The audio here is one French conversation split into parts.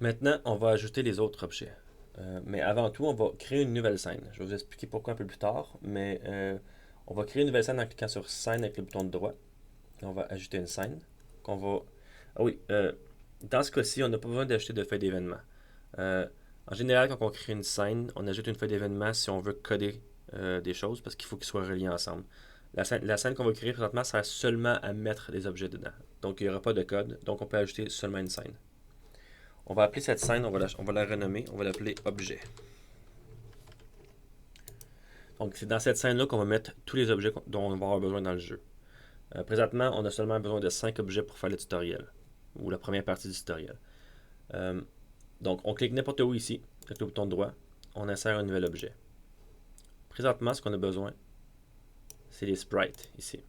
Maintenant, on va ajouter les autres objets. Mais avant tout, on va créer une nouvelle scène. Je vais vous expliquer pourquoi un peu plus tard, mais on va créer une nouvelle scène en cliquant sur scène avec le bouton de droit. On va ajouter une scène qu'on va... Ah oui, dans ce cas-ci, on n'a pas besoin d'ajouter de feuille d'événement. Euh, En général, quand on crée une scène, on ajoute une feuille d'événement si on veut coder des choses parce qu'il faut qu'ils soient reliés ensemble. La scène qu'on va créer présentement sert seulement à mettre des objets dedans. Donc, il n'y aura pas de code. Donc, on peut ajouter seulement une scène. On va appeler cette scène, on va la renommer, on va l'appeler objet. Donc, c'est dans cette scène-là qu'on va mettre tous les objets dont on va avoir besoin dans le jeu. Présentement, on a seulement besoin de 5 objets pour faire le tutoriel, ou la première partie du tutoriel. Euh, donc, on clique n'importe où ici, avec le bouton droit, on insère un nouvel objet. Présentement, ce qu'on a besoin, c'est les sprites ici.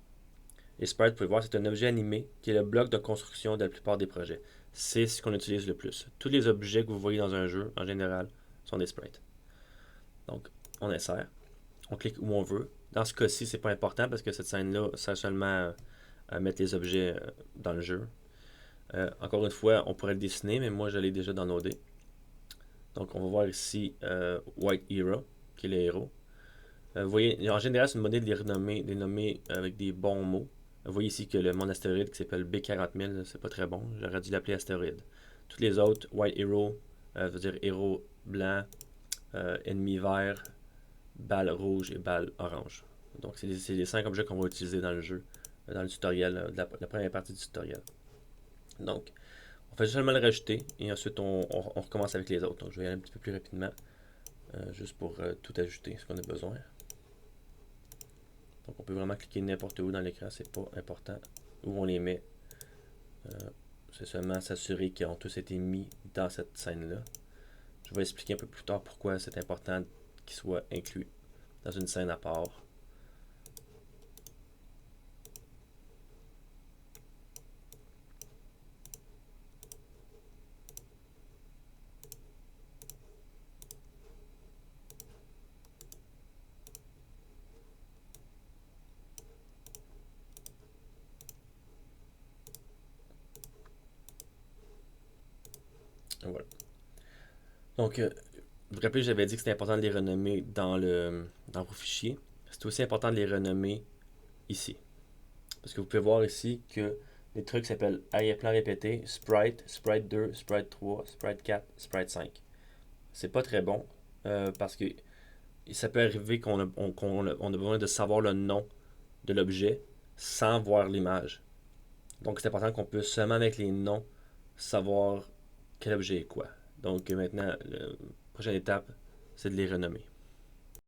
Les sprites, vous pouvez voir, c'est un objet animé qui est le bloc de construction de la plupart des projets. C'est ce qu'on utilise le plus. Tous les objets que vous voyez dans un jeu, en général, sont des sprites. Donc, on insère, on clique où on veut. Dans ce cas-ci, c'est pas important parce que cette scène-là sert seulement à mettre les objets dans le jeu. Encore une fois, on pourrait le dessiner, mais moi je l'ai déjà downloadé. Donc, on va voir ici White Hero, qui est le héros. Vous voyez, en général, c'est une monnaie de les nommer avec des bons mots. Vous voyez ici que le monde astéroïde qui s'appelle B40 000, c'est pas très bon. J'aurais dû l'appeler astéroïde. Tous les autres, White Hero, veut dire héros blanc, ennemi vert, balle rouge et balle orange. Donc, c'est les 5 objets qu'on va utiliser dans le jeu, dans le tutoriel, la première partie du tutoriel. Donc, on fait seulement le rajouter et ensuite on recommence avec les autres. Donc, je vais y aller un petit peu plus rapidement, juste pour tout ajouter, ce qu'on a besoin. Donc on peut vraiment cliquer n'importe où dans l'écran, c'est pas important où on les met. C'est seulement s'assurer qu'ils ont tous été mis dans cette scène-là. Je vais expliquer un peu plus tard pourquoi c'est important qu'ils soient inclus dans une scène à part. Voilà. Donc, vous vous rappelez, j'avais dit que c'était important de les renommer dans vos fichiers. C'est aussi important de les renommer ici. Parce que vous pouvez voir ici que les trucs s'appellent arrière-plan répété, Sprite, Sprite 2, Sprite 3, Sprite 4, Sprite 5. C'est pas très bon parce que ça peut arriver qu'on a besoin de savoir le nom de l'objet sans voir l'image. Donc c'est important qu'on puisse seulement avec les noms savoir quel objet est quoi. Donc maintenant, la prochaine étape, c'est de les renommer.